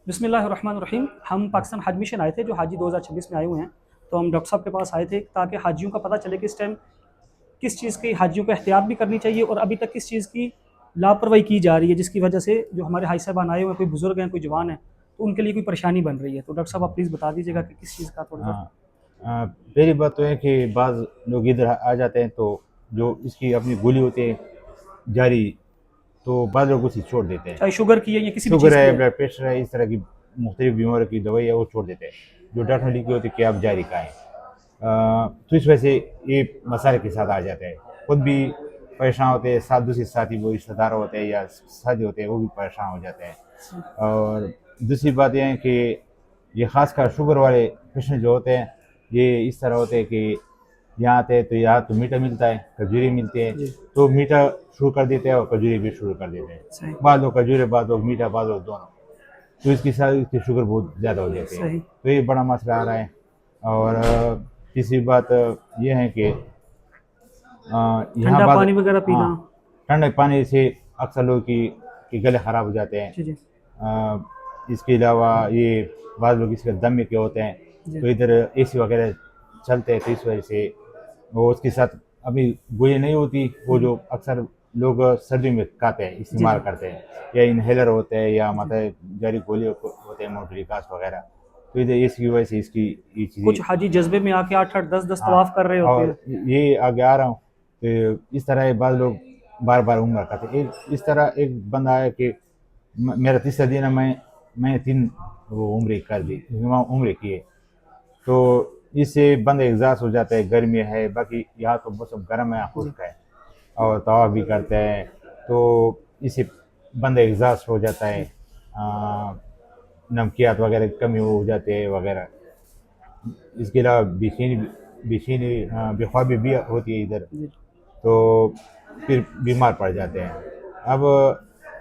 बिस्मिल्लाहिर्रहमानिर्रहीम। हम पाकिस्तान हज मिशन आए थे, जो हाजी 2026 में आए हुए हैं। तो हम डॉक्टर साहब के पास आए थे ताकि हाजियों का पता चले कि इस टाइम किस चीज़ की हाजियों को एहतियात भी करनी चाहिए और अभी तक किस चीज़ की लापरवाही की जा रही है, जिसकी वजह से जो हमारे हाजी साहबान आए हुए हैं, कोई बुजुर्ग हैं, कोई जवान है, तो उनके लिए कोई परेशानी बन रही है। तो डॉक्टर साहब आप प्लीज़ बता दीजिएगा कि किस चीज़ का थोड़ा सा। हाँ। पहली बात तो है कि बाज़ लोग इधर आ जाते हैं तो जो इसकी अपनी गोली होती है जारी, तो बाज़ लोग उसे छोड़ देते हैं। चाहे शुगर की है या किसी भी शुगर चीज़ की है, है। ब्लड प्रेशर है, इस तरह की मुख्तलिफ बीमारियों की दवाई है वो छोड़ देते हैं, जो डॉक्टर ने लिखी होती है कि आप जारी खाएँ। तो इस वजह से ये मसाले के साथ आ जाते हैं। खुद भी परेशान होते हैं, साथ दूसरे साथी वो रिश्तेदार होते हैं या साथी होते हैं वो भी परेशान हो जाते हैं। और दूसरी बात यह है कि ये ख़ासकर शुगर वाले पेशेंट जो होते हैं, ये इस तरह होते हैं कि यहाँ आते हैं तो यहाँ तो मीठा मिलता है, खजूरी मिलती है, जी। तो मीठा शुरू कर देते हैं और खजूरी भी शुरू कर देते हैं। सही। बाद लोग खजूरी, बाद लोग मीठा, बाद लोग दोनों। तो इसके साथ इसकी शुगर बहुत ज़्यादा हो जाती है, सही। तो ये बड़ा मसला आ रहा है। और तीसरी बात ये है कि यहाँ ठंडा बाद पानी वगैरह हाँ, पीना। ठंडे पानी से अक्सर लोग की गले ख़राब हो जाते हैं। जी जी। इसके अलावा ये बाद लोग इसके दम के होते हैं, जी तो इधर एसी वगैरह चलते हैं, तो इस वजह से वो उसके साथ अभी गोली नहीं होती, वो जो अक्सर लोग सर्दी में खाते हैं, जी। इस्तेमाल करते हैं, या इनहेलर होते हैं या जी। मतलब जड़ी गोली होते हैं, मोटरिकास वगैरह। तो इधर इसकी वजह से इसकी ये कुछ चीज़ें। हाजी जज्बे में आके 8-8 10-10 हाँ, तवाफ कर रहे होते हैं। और ये आगे आ रहा हूँ कि इस तरह बाद लोग बार बार उम्र करते हैं। इस तरह एक बंदा है कि मेरा तीसरा दिन है, मैं 3 वो उम्र कर दी, उम्र किए, तो इससे बंदा एग्जॉस्ट हो जाता है। गर्मी है, बाकी यहाँ तो मौसम गर्म है, जी। खुश्क है, और तवा भी करते हैं, तो इससे बंदा एग्जॉस्ट हो जाता है। नमकियात वगैरह की कमी हो जाती है वगैरह। इसके अलावा बेचैनी बेचैनी बेख्वाबी भी होती है इधर, जी। तो फिर बीमार पड़ जाते हैं। अब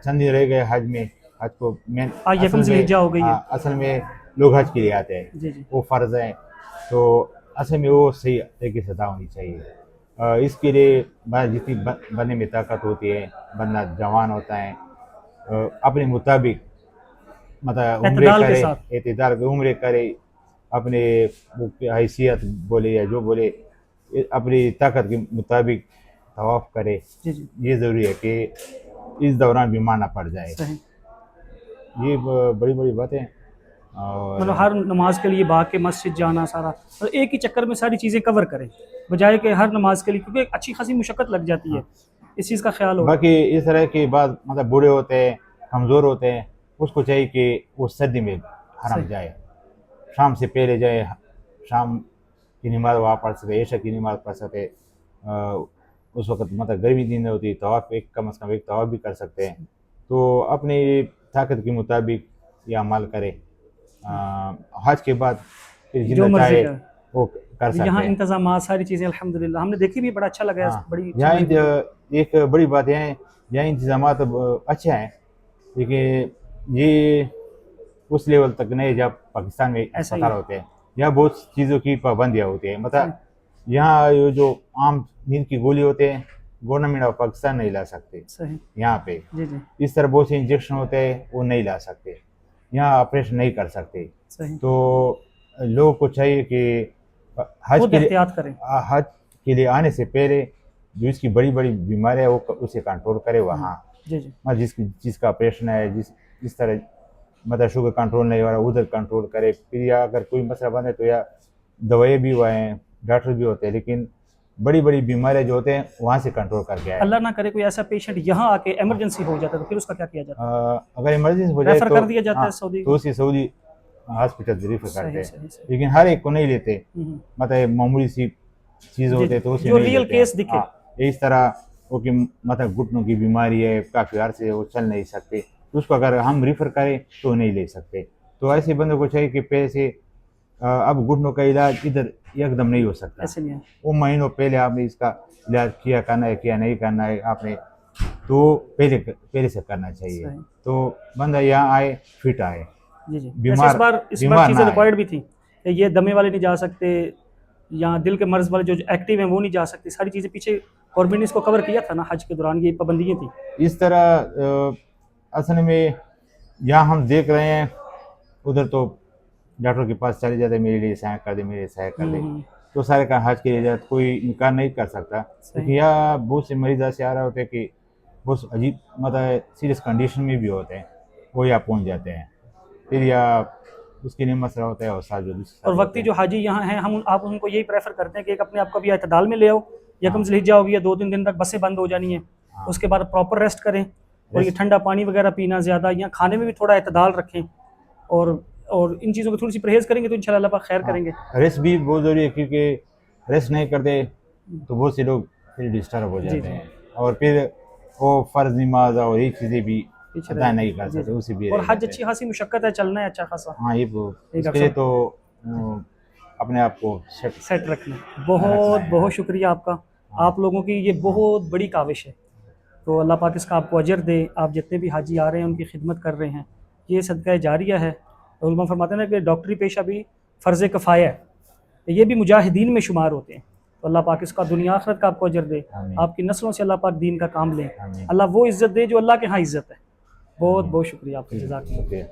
चंद दिन रह गए हज में। हज को मैं आज यकम असल में, ज़िलहिज्जा हो गई है। हाँ, असल में लोग हज के लिए आते हैं, जी जी। वो फ़र्ज़ है, तो असल में वो सही तरीके से अदा होनी चाहिए। इसके लिए जितनी बंदे में ताकत होती है, बंदा जवान होता है, अपने मुताबिक मतलब उम्रे एतदाल के करे, साथ। एतदाल के उम्रे करे, अपने वो हैसियत बोले या जो बोले, अपनी ताकत के मुताबिक तवाफ़ करे। जी जी। ये ज़रूरी है कि इस दौरान बीमार ना पड़ जाए। सही। ये बड़ी बड़ी बातें। और मतलब हर नमाज के लिए भाग के मस्जिद जाना सारा, और एक ही चक्कर में सारी चीज़ें कवर करें, बजाय कि हर नमाज के लिए, क्योंकि एक अच्छी खासी मुशक्क़त लग जाती है। हाँ, इस चीज़ का ख्याल हो। बाकी इस तरह की बात मतलब बूढ़े होते हैं, कमज़ोर होते हैं, उसको चाहिए कि वो सर्दी में हरम सही। जाए, शाम से पहले जाए, शाम की नमाज़ वहाँ पढ़ सके, ऐशा की नमाज़ पढ़ सके। उस वक़्त मतलब गर्मी दिन होती है, तवाफ़ एक कम से कम एक तवाफ़ भी कर सकते हैं, तो अपनी ताकत के मुताबिक ये अमल करे। हज के बाद फिर जो जिंदा मर्ज़ी चाहे का। वो कर यहाँ सकते हैं। इंतज़ामात सारी चीज़ें अल्हम्दुलिल्लाह हमने देखी भी, बड़ा अच्छा लगा है, हाँ, बड़ी अच्छी यहाँ बड़ी वीडियो। एक बड़ी बात यह है, यहाँ इंतज़ामात अब अच्छे हैं, लेकिन ये उस लेवल तक नहीं जब पाकिस्तान में ऐसा ही अस्पताल है। होते हैं। यहाँ बहुत चीज़ों की पाबंदियाँ होती है, सही। मतलब यहाँ ये जो आम नींद की गोली होते हैं, गवर्नमेंट ऑफ पाकिस्तान नहीं ला सकते सही। यहाँ पे। जी जी। इस तरह बहुत से इंजेक्शन होते हैं वो नहीं ला सकते, यहाँ ऑपरेशन नहीं कर सकते। सही। तो लोगों को चाहिए कि हज खुद के लिए एहतियात करें। हज के लिए आने से पहले जो इसकी बड़ी बड़ी बीमारियाँ है वो उसे कंट्रोल करे वहाँ। जी जी। मतलब जिसका ऑपरेशन है, जिस तरह मतलब शुगर कंट्रोल नहीं हो रहा उधर कंट्रोल करे। फिर या अगर कोई मसला बने तो या दवाई भी हुए हैं, डॉक्टर भी होते हैं, लेकिन बड़ी बड़ी बीमारियाँ जो होते हैं वहाँ से कंट्रोल करके आए। अल्लाह ना करे कोई ऐसा पेशेंट यहाँ आके इमरजेंसी हो जाता है, तो फिर उसका क्या किया जाता अगर इमरजेंसी हो है? जाए रेफर तो कर दिया जाता हाँ, है सऊदी तो को। उसे सऊदी हॉस्पिटल रेफर करते सही हैं, सही सही। लेकिन हर एक को नहीं लेते। हम्म। मतलब मामूली सी चीज़ जी होते जी। हैं तो उसे जो नहीं रियल लेते हैं। केस दिखे। हाँ, इस तरह वो कि मतलब घुटनों की बीमारी है, काफ़ी अरसे वो चल नहीं सकते, तो उसको अगर हम रेफर करें तो नहीं ले सकते। तो ऐसे बंदों को चाहिए कि पहले से अब घुटनों का इलाज इधर एकदम नहीं हो सकता। ऐसे नहीं है। वो महीनों पहले आपने इसका इलाज किया, करना है किया नहीं करना है आपने, तो पहले पहले से करना चाहिए, सही। तो बंदा यहाँ आए फिट आए, जी जी। वैसे बीमार इस बार बीमार ना चीज़ें आए। रिक्वायर्ड भी थी कि ये दमे वाले नहीं जा सकते, या दिल के मर्ज वाले जो एक्टिव हैं वो नहीं जा सकते, सारी चीज़ें पीछे गवर्नमेंट ने इसको कवर किया था ना, हज के दौरान ये पाबंदियाँ थी। इस तरह असल में यहाँ हम देख रहे हैं उधर तो डॉक्टर के पास चले जाते, मेरे लिए सहायक कर दे, मेरे लिए सहायक कर दे। हम्म, तो सारे का हज के लिए जाते, कोई इनकार नहीं कर सकता, क्योंकि यहाँ बहुत से मरीज ऐसे आ रहे होते हैं कि बहुत अजीब मतलब सीरियस कंडीशन में भी होते हैं, वो यहाँ पहुँच जाते हैं। फिर या उसके लिए मसला होता है और साथ जो दूसरे और साथ वक्ती होते हैं। जो हाजी यहाँ हैं हम आप उनको यही प्रेफर करते हैं कि एक अपने आप को भी अतदाल में ले आओ। यकम हाँ। ज़िलहिज्जा हो गया, 2-3 दिन तक बसें बंद हो जानी है, हाँ। उसके बाद प्रॉपर रेस्ट करें और ये रेस्ट। ठंडा पानी वगैरह पीना ज़्यादा, या खाने में भी थोड़ा अतदाल रखें और इन चीज़ों को थोड़ी सी परहेज़ करेंगे तो इंशाल्लाह अल्लाह पाक खैर हाँ, करेंगे। रेस्ट भी बहुत ज़रूरी है, क्योंकि रेस्ट नहीं करते तो बहुत से लोग फिर डिस्टर्ब हो जी जाते जी हैं, और फिर वो फ़र्ज़ नमाज और ये चीज़ें भी पीछे अदा रह नहीं कर जी सकते, जी। उसी भी और रह हज जाते अच्छी हैं। खासी मुशक्क़त है, चलना है अच्छा खासा। हाँ, ये ये उसके डॉक्टर लिए साहब तो अपने आप को सेट सेट रखना, रखना बहुत है। बहुत शुक्रिया आपका। हाँ। आप लोगों की ये बहुत बड़ी काविश है, तो अल्लाह पाक इसका आपको अजर दे। आप जितने भी हाजी आ रहे हैं उनकी खिदमत कर रहे हैं, ये सदका जारिया है। उलमा फरमाते हैं ना कि डॉक्टरी पेशा भी फ़र्ज़ कफ़ाया है, ये भी मुजाहिदीन में शुमार होते हैं। तो अल्लाह पाक इसका दुनिया आखिरत का आपको अजर दे, आमीन। आपकी नस्लों से अल्लाह पाक दीन का काम लें, आमीन। अल्लाह वो इज़्ज़त दे जो अल्लाह के यहाँ इज़्ज़त है। बहुत आमीन। बहुत शुक्रिया आपका, ठीक है, जज़ाकल्लाह। शुक्रिया।